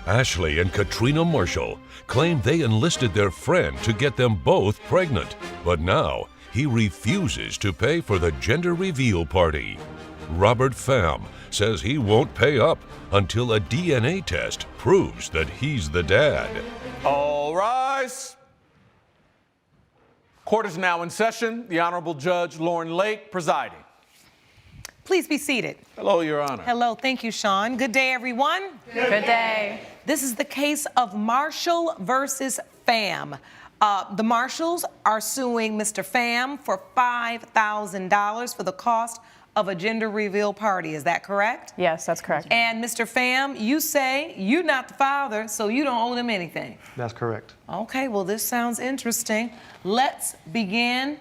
Ashley and Katrina Marshall claim they enlisted their friend to get them both pregnant, but now he refuses to pay for the gender reveal party. Robert Pham says he won't pay up until a DNA test proves that he's the dad. All rise. Court is now in session. The Honorable Judge Lauren Lake presiding. Please be seated. Hello, Your Honor. Hello, thank you, Sean. Good day, everyone. Good day. This is the case of Marshall versus Pham. The Marshalls are suing Mr. Pham for $5,000 for the cost of a gender reveal party. Is that correct? Yes, that's correct. And Mr. Pham, you say you're not the father, so you don't owe them anything. That's correct. Okay, well, this sounds interesting. Let's begin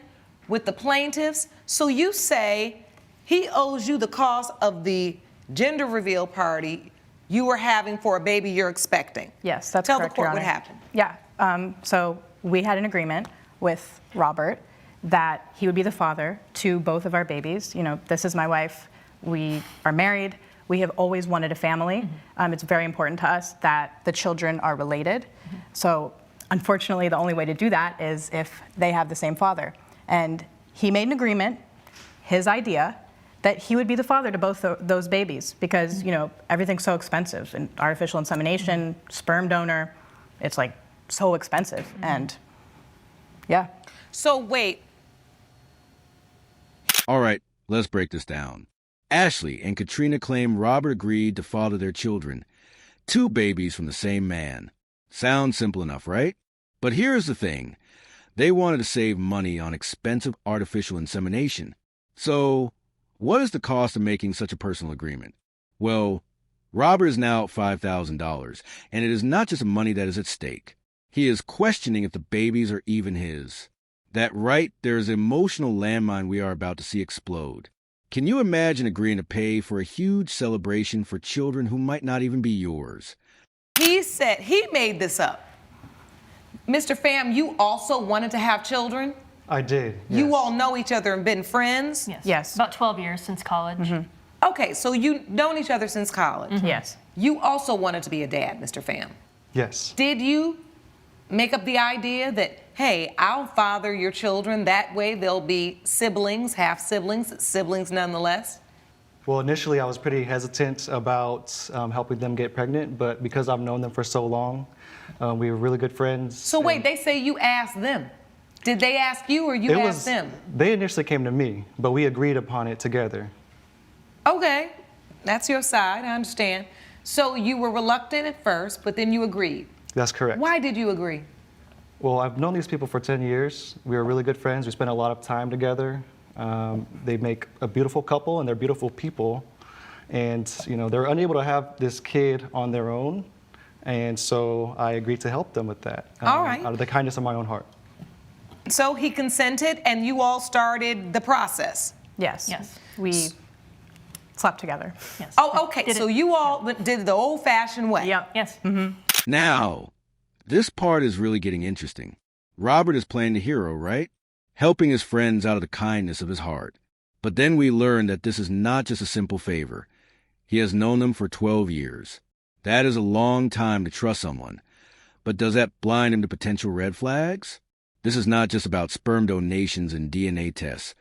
with the plaintiffs. So you say he owes you the cost of the gender reveal party you were having for a baby you're expecting. Yes, that's Tell correct, the court Your what Honor. happened. Yeah, so we had an agreement with Robert that he would be the father to both of our babies. You know, this is my wife. We are married. We have always wanted a family. It's very important to us that the children are related. So unfortunately, the only way to do that is if they have the same father. And he made an agreement, his idea, that he would be the father to both those babies because, you know, everything's so expensive. And artificial insemination, sperm donor, it's like so expensive. And yeah. So wait. All right, let's break this down. Ashley and Katrina claim Robert agreed to father their children, 2 babies from the same man. Sounds simple enough, right? But here's the thing. They wanted to save money on expensive artificial insemination. So what is the cost of making such a personal agreement? Well, Robert is now out $5,000, and it is not just money that is at stake. He is questioning if the babies are even his. That right, there is an emotional landmine we are about to see explode. Can you imagine agreeing to pay for a huge celebration for children who might not even be yours? He said he made this up. Mr. Pham, you also wanted to have children? I did, yes. You all know each other and been friends? Yes. Yes. About 12 years since college. Okay, so you've known each other since college? Yes. You also wanted to be a dad, Mr. Pham. Yes. Did you make up the idea that, hey, I'll father your children, that way they'll be siblings, half-siblings, siblings nonetheless? Well, initially I was pretty hesitant about helping them get pregnant, but because I've known them for so long, we were really good friends. So wait, they say you asked them. Did they ask you or you asked them? They initially came to me, but we agreed upon it together. Okay, that's your side, I understand. So you were reluctant at first, but then you agreed. That's correct. Why did you agree? Well, I've known these people for 10 years. We were really good friends. We spent a lot of time together. They make a beautiful couple and they're beautiful people. And, you know, they're unable to have this kid on their own. And so I agreed to help them with that. All right. Out of the kindness of my own heart. So he consented and you all started the process? Yes. Yes. We slept together. Yes. Oh, okay, so you all did it the old-fashioned way? Yep. Yes. Now, this part is really getting interesting. Robert is playing the hero, right? Helping his friends out of the kindness of his heart. But then we learn that this is not just a simple favor. He has known them for 12 years. That is a long time to trust someone. But does that blind him to potential red flags? This is not just about sperm donations and DNA tests.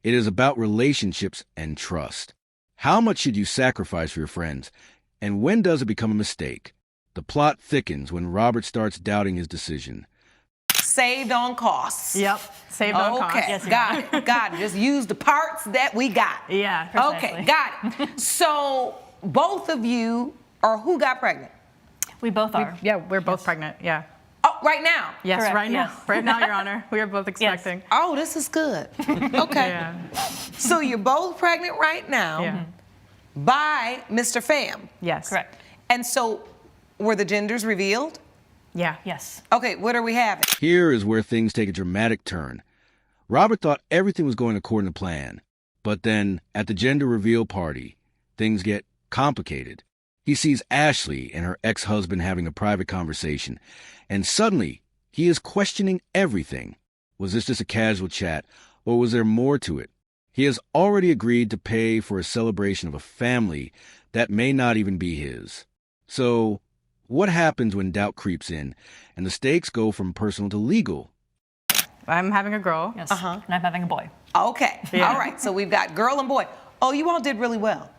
It is about relationships and trust. How much should you sacrifice for your friends? And when does it become a mistake? The plot thickens when Robert starts doubting his decision. Saved on costs. Yep. Saved on costs. Okay, Yes, got it. Just use the parts that we got. Yeah, precisely. Okay, got it. So both of you, or who got pregnant? We both are. Yeah, we're both pregnant. Yeah. Oh, right now? Yes, Correct, right now. yes. Right now, Your Honor. We are both expecting. Oh, this is good. Okay. Yeah. So you're both pregnant right now Yeah. by Mr. Pham. Yes. Correct. And so were the genders revealed? Yeah. Yes. Okay, what are we having? Here is where things take a dramatic turn. Robert thought everything was going according to plan. But then, at the gender reveal party, things get complicated. He sees Ashley and her ex-husband having a private conversation, and suddenly, he is questioning everything. Was this just a casual chat, or was there more to it? He has already agreed to pay for a celebration of a family that may not even be his. So, What happens when doubt creeps in and the stakes go from personal to legal? I'm having a girl. Yes. And I'm having a boy. Okay. All right. So we've got girl and boy. Oh, you all did really well.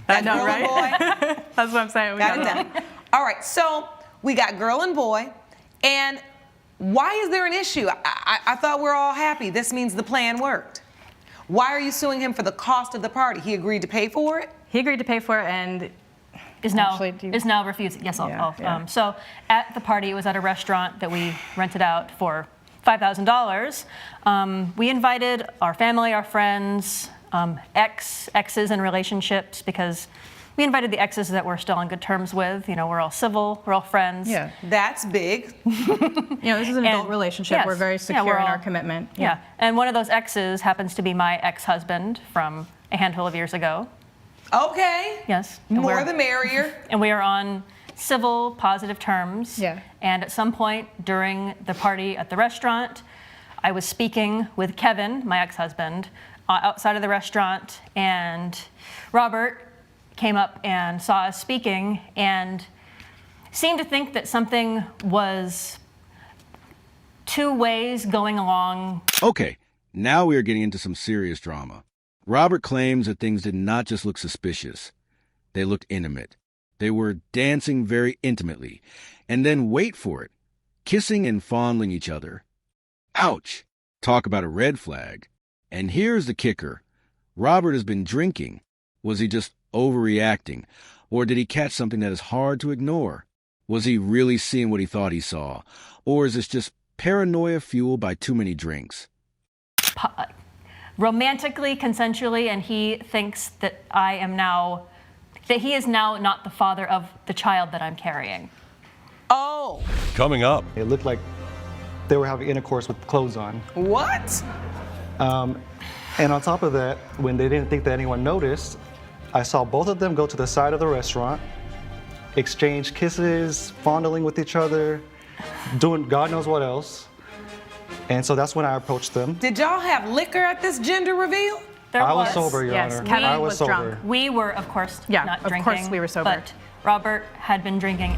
I know, girl right? and boy. That's what I'm saying. We Got it got done. All right. So we got girl and boy. And why is there an issue? I thought we're all happy. This means the plan worked. Why are you suing him for the cost of the party? He agreed to pay for it? He agreed to pay for it and Is now Actually, do you- is now refusing. Yes, Yeah, yeah. So at the party, it was at a restaurant that we rented out for $5,000. We invited our family, our friends, exes in relationships, because we invited the exes that we're still on good terms with. You know, we're all civil, we're all friends. yeah. That's big. This is an adult relationship. yes, We're very secure we're in our all- commitment. Yeah. And one of those exes happens to be my ex-husband from a handful of years ago. Okay. Yes. And More we're- the merrier. And we are on civil, positive terms. Yeah. And at some point during the party at the restaurant, I was speaking with Kevin, my ex-husband, outside of the restaurant, and Robert came up and saw us speaking and seemed to think that something was two ways going along. Okay, now we are getting into some serious drama. Robert claims that things did not just look suspicious. They looked intimate. They were dancing very intimately. And then wait for it, kissing and fondling each other. Ouch! Talk about a red flag. And here's the kicker. Robert has been drinking. Was he just overreacting? Or did he catch something that is hard to ignore? Was he really seeing what he thought he saw? Or is this just paranoia fueled by too many drinks? Romantically, consensually, and he thinks that he is now not the father of the child that I'm carrying. Oh, Coming up, It looked like they were having intercourse with clothes on. what? And on top of that, when they didn't think that anyone noticed, I saw both of them go to the side of the restaurant, exchange kisses, fondling with each other, doing God knows what else. And so that's when I approached them. Did y'all have liquor at this gender reveal? There I was sober, Your Yes, Honor. Kevin I was sober. drunk. We were, of course, Yeah, not of drinking. course we were sober. But Robert had been drinking.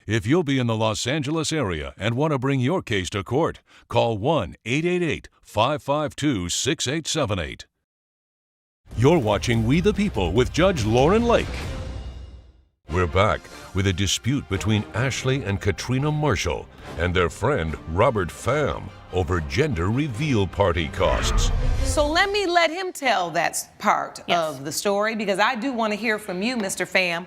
if you'll be in the Los Angeles area and want to bring your case to court, call 1-888-552-6878. You're watching We the People with Judge Lauren Lake. We're back with a dispute between Ashley and Katrina Marshall and their friend Robert Pham over gender reveal party costs. So let him tell that part Yes. of the story, because I do want to hear from you, Mr. Pham.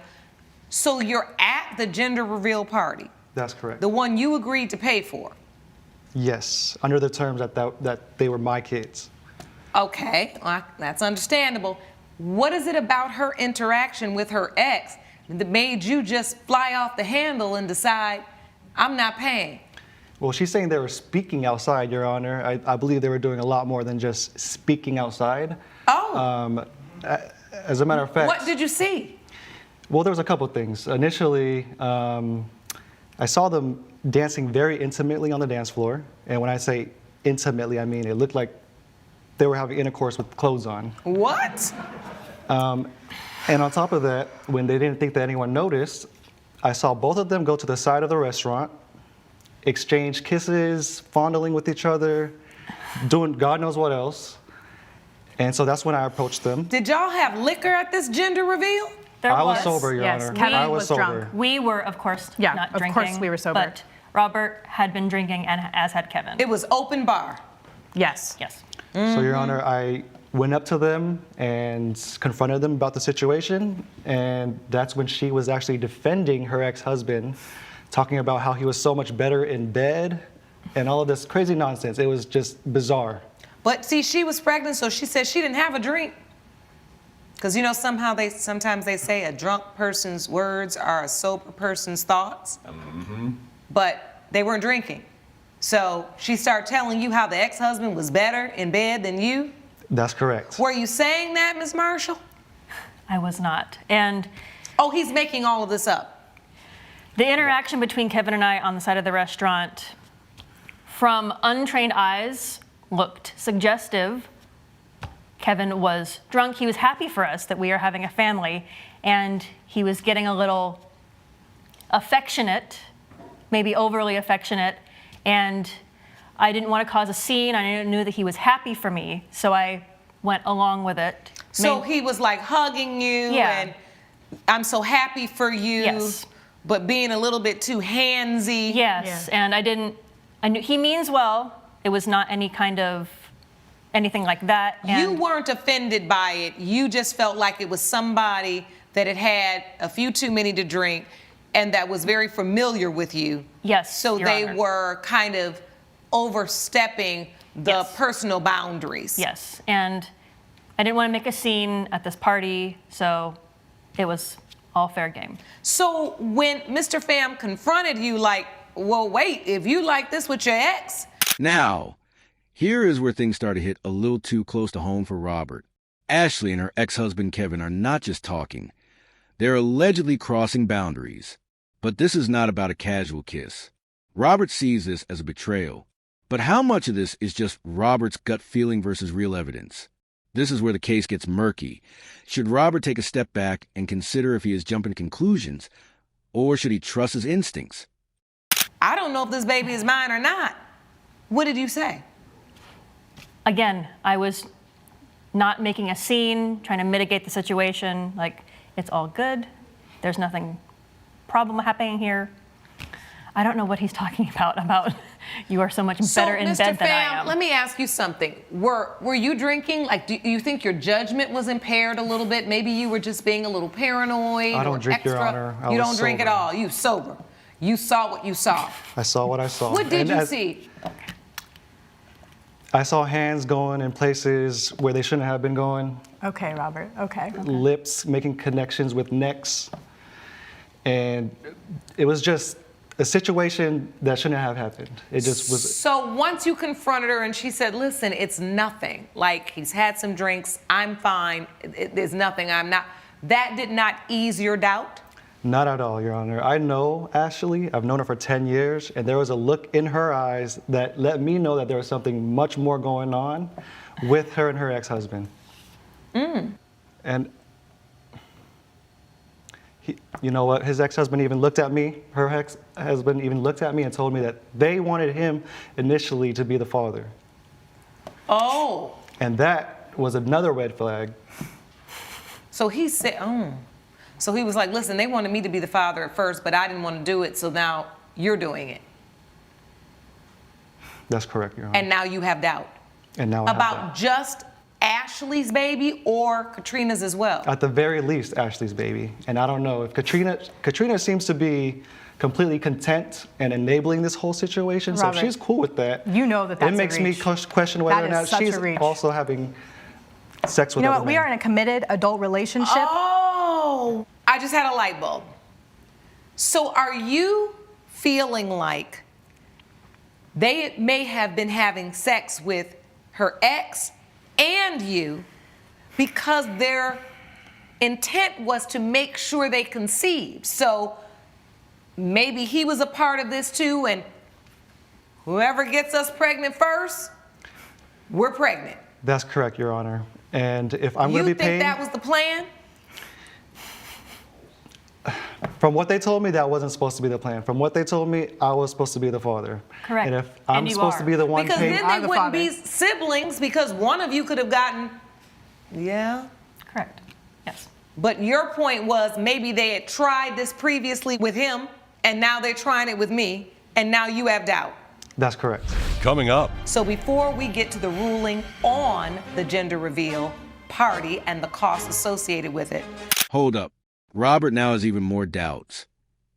So you're at the gender reveal party, That's correct. the one you agreed to pay for. Yes, under the terms that they were my kids. Okay, well, that's understandable. What is it about her interaction with her ex that made you just fly off the handle and decide, I'm not paying? Well, she's saying they were speaking outside, Your Honor. I believe they were doing a lot more than just speaking outside. Oh, As a matter of fact, what did you see? well, there was a couple things. Initially, I saw them dancing very intimately on the dance floor. And when I say intimately, I mean it looked like they were having intercourse with clothes on. What? And on top of that, when they didn't think that anyone noticed, I saw both of them go to the side of the restaurant, exchange kisses, fondling with each other, doing God knows what else. And so that's when I approached them. Did y'all have liquor at this gender reveal? There I was sober, Your Yes, Honor. Kevin I was was sober. drunk. We were, of course, Yeah, not of drinking. course we were sober. But Robert had been drinking, and as had Kevin. It was open bar. Yes. Yes. So, Your Honor, I went up to them and confronted them about the situation. And that's when she was actually defending her ex-husband, talking about how he was so much better in bed and all of this crazy nonsense. It was just bizarre. But see, she was pregnant, so she said she didn't have a drink. Because you know, sometimes they say a drunk person's words are a sober person's thoughts. But they weren't drinking. So she started telling you how the ex-husband was better in bed than you. That's correct. Were you saying that, Ms. Marshall? I was not. And Oh, he's making all of this up. the interaction between Kevin and I on the side of the restaurant, from untrained eyes, looked suggestive. Kevin was drunk. He was happy for us that we are having a family, and he was getting a little affectionate, maybe overly affectionate, and I didn't want to cause a scene. I knew that he was happy for me, so I went along with it. So he was like hugging you and I'm so happy for you, Yes. but being a little bit too handsy. Yes, and I knew he means well. It was not any kind of anything like that. And You weren't offended by it. You just felt like it was somebody that had had a few too many to drink and that was very familiar with you. Yes, So Your they Honor. were kind of overstepping the Yes. personal boundaries. Yes, and I didn't want to make a scene at this party, so it was all fair game. So when Mr. Pham confronted you like, well, wait, if you like this with your ex, Now, here is where things start to hit a little too close to home for Robert. Ashley and her ex-husband Kevin are not just talking. They're allegedly crossing boundaries. But this is not about a casual kiss. Robert sees this as a betrayal. But how much of this is just Robert's gut feeling versus real evidence? This is where the case gets murky. Should Robert take a step back and consider if he is jumping to conclusions, or should he trust his instincts? I don't know if this baby is mine or not. What did you say? Again, I was not making a scene, trying to mitigate the situation. Like, it's all good. There's nothing problem happening here. I don't know what he's talking about you are so much better in Mr. bed than I Pham, am. let me ask you something. Were you drinking? Like, do you think your judgment was impaired a little bit? Maybe you were just being a little paranoid. I don't or drink, extra. Your Honor. I You was don't drink at sober. all. You sober. You saw what you saw. I saw what I saw. What did And you as- see? I saw hands going in places where they shouldn't have been going, Okay, Robert. Okay. lips making connections with necks. And it was just a situation that shouldn't have happened. It just was. So once you confronted her and she said, listen, it's nothing. Like, he's had some drinks. I'm fine. There's nothing. I'm not. That did not ease your doubt? Not at all, Your Honor. I know Ashley. I've known her for 10 years, and there was a look in her eyes that let me know that there was something much more going on with her and her ex-husband. And you know what? His ex-husband even looked at me. Her ex-husband even looked at me and told me that they wanted him initially to be the father. Oh. And that was another red flag. So he said, So he was like, listen, they wanted me to be the father at first, but I didn't want to do it, so now you're doing it. That's correct, Your Honor. And now you have doubt. And now I have About doubt. just Ashley's baby or Katrina's as well? At the very least, Ashley's baby. And I don't know if Katrina seems to be completely content and enabling this whole situation. Robert, so she's cool with that. you know that that's it a makes me reach. question whether That or is not such a she's reach. also having sex with You know other what? We men. are in a committed adult relationship. Oh, I just had a light bulb. So are you feeling like they may have been having sex with her ex and you because their intent was to make sure they conceived? So maybe he was a part of this too, and whoever gets us pregnant first, we're pregnant. That's correct, Your Honor. And if I'm You going to be think paying, that was the plan? from what they told me, that wasn't supposed to be the plan. From what they told me, I was supposed to be the father. Correct. And if And I'm you supposed are. to be the one Because paying, then I'm they the wouldn't be father. siblings because one of you could have gotten, yeah. Correct. Yes. But your point was maybe they had tried this previously with him and now they're trying it with me and now you have doubt. that's correct. Coming up, So before we get to the ruling on the gender reveal party and the costs associated with it, Hold up. Robert now has even more doubts.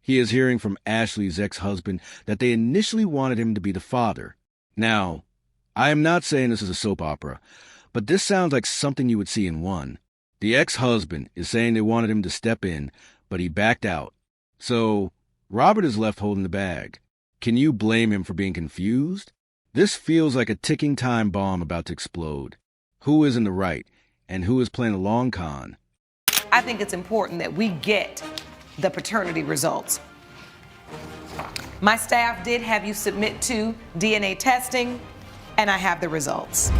He is hearing from Ashley's ex-husband that they initially wanted him to be the father. Now, I am not saying this is a soap opera, but this sounds like something you would see in one. The ex-husband is saying they wanted him to step in, but he backed out. So, Robert is left holding the bag. Can you blame him for being confused? This feels like a ticking time bomb about to explode. Who is in the right, and who is playing a long con? I think it's important that we get the paternity results. My staff did have you submit to DNA testing, and I have the results.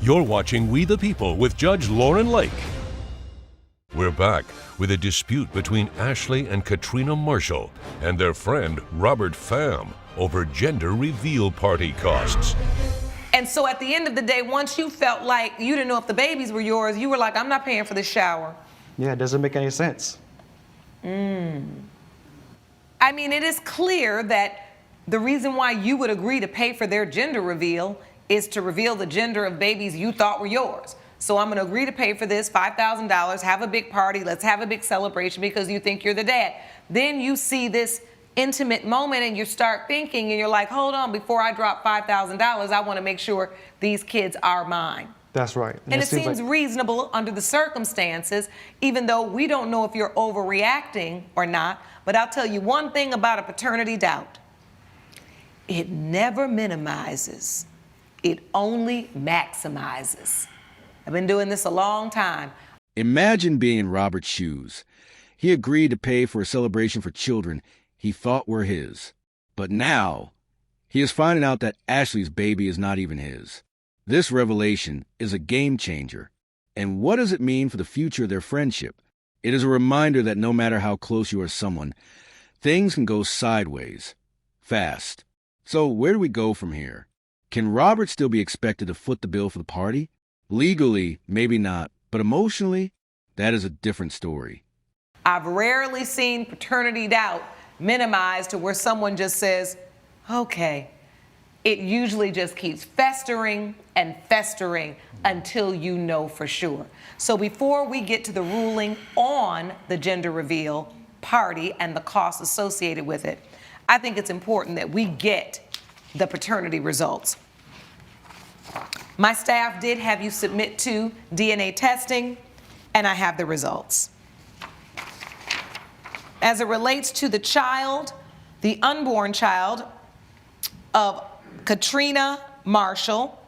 You're watching We the People with Judge Lauren Lake. We're back with a dispute between Ashley and Katrina Marshall and their friend Robert Pham over gender reveal party costs. And so at the end of the day, once you felt like you didn't know if the babies were yours, you were like, I'm not paying for this shower. Yeah, it doesn't make any sense. I mean, it is clear that the reason why you would agree to pay for their gender reveal is to reveal the gender of babies you thought were yours. So I'm going to agree to pay for this $5,000, have a big party, let's have a big celebration because you think you're the dad. Then you see this intimate moment and you start thinking and you're like, hold on, before I drop $5,000, I want to make sure these kids are mine. That's right. And it seems reasonable under the circumstances, even though we don't know if you're overreacting or not. But I'll tell you one thing about a paternity doubt. It never minimizes. It only maximizes. I've been doing this a long time. Imagine being in Robert's shoes. He agreed to pay for a celebration for children he thought were his. But now, he is finding out that Ashley's baby is not even his. This revelation is a game changer. And what does it mean for the future of their friendship? It is a reminder that no matter how close you are to someone, things can go sideways, fast. So where do we go from here? Can Robert still be expected to foot the bill for the party? Legally, maybe not, but emotionally, that is a different story. I've rarely seen paternity doubt minimized to where someone just says, okay. It usually just keeps festering and festering until you know for sure. So before we get to the ruling on the gender reveal party and the costs associated with it, I think it's important that we get the paternity results. My staff did have you submit to DNA testing, and I have the results. As it relates to the child, the unborn child of Katrina Marshall,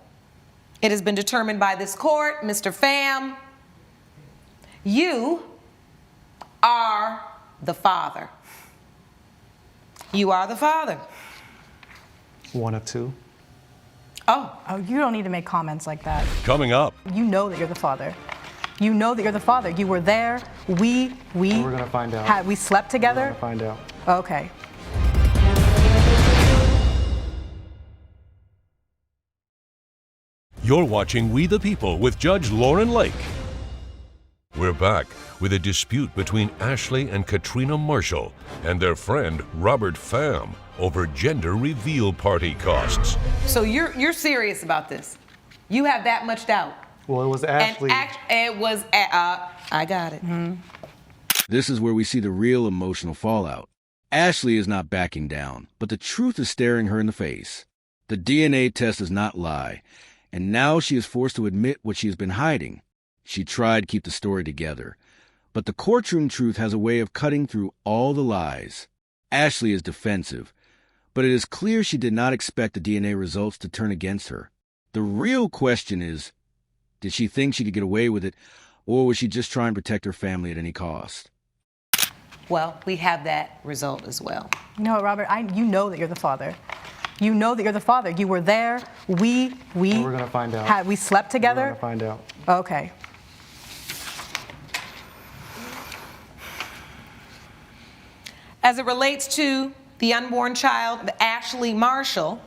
it has been determined by this court, Mr. Pham, you are the father. You are the father. One of two. Oh, You don't need to make comments like that. Coming up, You know that you're the father. You know that you're the father. You were there. We're gonna find out. We slept We're together. gonna find out. Okay. you're watching We the People with Judge Lauren Lake. We're back with a dispute between Ashley and Katrina Marshall and their friend Robert Pham over gender reveal party costs. so you're serious about this? You have that much doubt? Well, it was Ashley. I got it. This is where we see the real emotional fallout. Ashley is not backing down, but the truth is staring her in the face. The DNA test does not lie, and now she is forced to admit what she has been hiding. She tried to keep the story together, but the courtroom truth has a way of cutting through all the lies. Ashley is defensive, but it is clear she did not expect the DNA results to turn against her. The real question is, did she think she could get away with it, or was she just trying to protect her family at any cost? Well, we have that result as well. You know what, Robert? You know that you're the father. You know that you're the father. You were there. We're gonna find out. We slept We're together. gonna find out. Okay. As it relates to the unborn child of Ashley Marshall,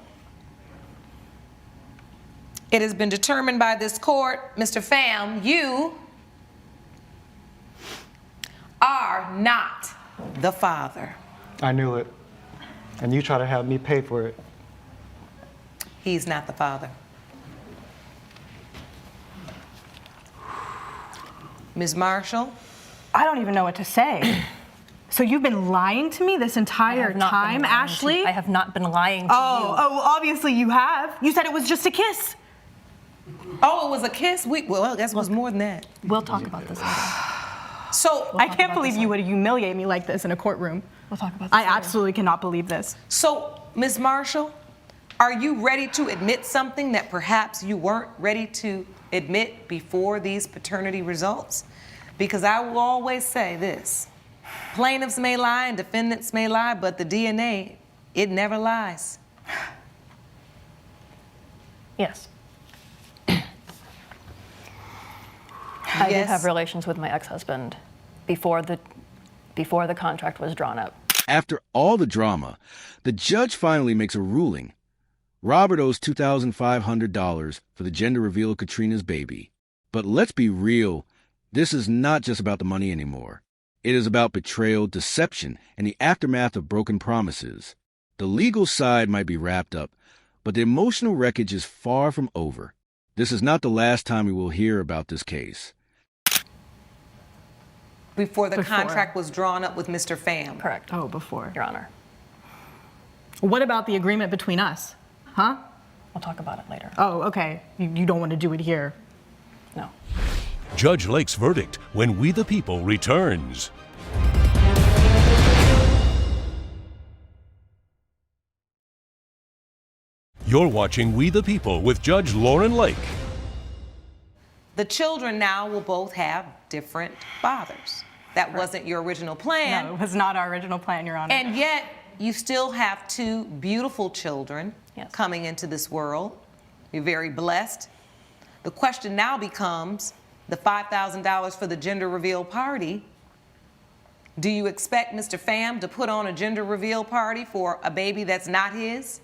it has been determined by this court, Mr. Pham, you are not the father. I knew it. And you try to have me pay for it. He's not the father. Ms. Marshall? I don't even know what to say. So you've been lying to me this entire time, Ashley? I have not been lying to you. Oh, obviously you have. You said it was just a kiss. Oh, it was a kiss? Well, I guess it was more than that. We'll talk about this later. So, I can't believe you would humiliate me like this in a courtroom. We'll talk about this I later. absolutely cannot believe this. so, Ms. Marshall, are you ready to admit something that perhaps you weren't ready to admit before these paternity results? Because I will always say this. Plaintiffs may lie and defendants may lie, but the DNA, it never lies. Yes. I did Yes. have relations with my ex-husband before the contract was drawn up. After all the drama, the judge finally makes a ruling. Robert owes $2,500 for the gender reveal of Katrina's baby. But let's be real, this is not just about the money anymore. It is about betrayal, deception, and the aftermath of broken promises. The legal side might be wrapped up, but the emotional wreckage is far from over. This is not the last time we will hear about this case. Before the contract was drawn up with Mr. Pham. Correct. Oh, before. Your Honor. What about the agreement between us? Huh? We'll talk about it later. Oh, okay. You don't want to do it here. No. Judge Lake's verdict when We the People returns. You're watching We the People with Judge Lauren Lake. The children now will both have different fathers. That wasn't your original plan. No, it was not our original plan, Your Honor. And yet, you still have two beautiful children Yes. coming into this world. You're very blessed. The question now becomes the $5,000 for the gender reveal party. Do you expect Mr. Pham to put on a gender reveal party for a baby that's not his?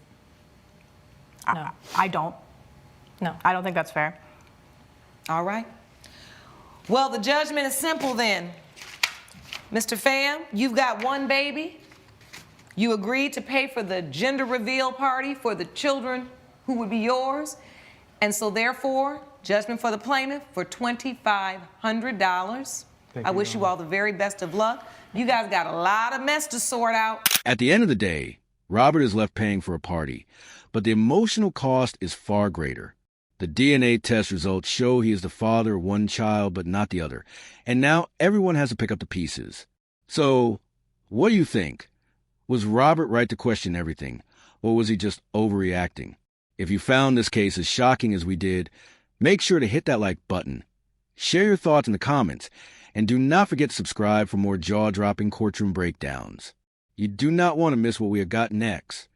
No. I don't. No. I don't think that's fair. All right. Well, the judgment is simple then. Mr. Pham, you've got one baby. You agreed to pay for the gender reveal party for the children who would be yours. And so therefore, judgment for the plaintiff for $2,500. I wish you all the very best of luck. You guys got a lot of mess to sort out. At the end of the day, Robert is left paying for a party, but the emotional cost is far greater. The DNA test results show he is the father of one child but not the other, and now everyone has to pick up the pieces. So, what do you think? Was Robert right to question everything, or was he just overreacting? If you found this case as shocking as we did, make sure to hit that like button. Share your thoughts in the comments, and do not forget to subscribe for more jaw-dropping courtroom breakdowns. You do not want to miss what we have got next.